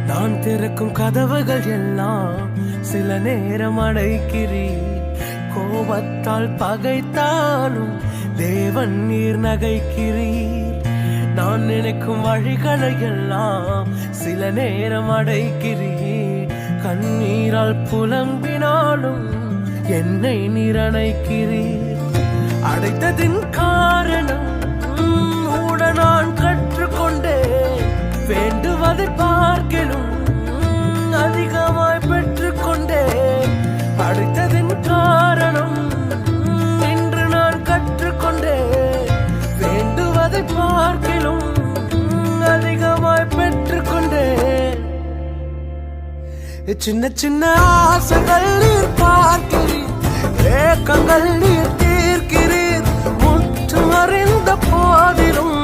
நான் திறக்கும் கதவுகள் எல்லாம் சில நேரம் அடைக்கிறீர். கோபத்தால் பகைத்தாலும் தேவன் நீர் நகைக்கிறீர். நான் நினைக்கும் வழிகளை எல்லாம் சில நேரம் அடைக்கிறீர். கண்ணீரால் புலம்பினாலும் என்னை நீர் அணைக்கிறீர். அடைத்ததின் காரணம் கூட நான் கற்றுக்கொண்டேன். வேண்டுவதை பார்க்கலும் அதிகமாய் பெற்றுக்கொண்டேன். அடைத்ததின் காரணம் இன்று நான் கற்றுக்கொண்டேன். வேண்டுவதை பார்க்கலும் அதிகமாய் பெற்றுக்கொண்டேன். சின்ன சின்ன ஆசைகள் நீர் பார்க்கிறீர், ஏக்கங்கள் நீர் தீர்க்கிறீர். முற்று அறிந்த போதிலும்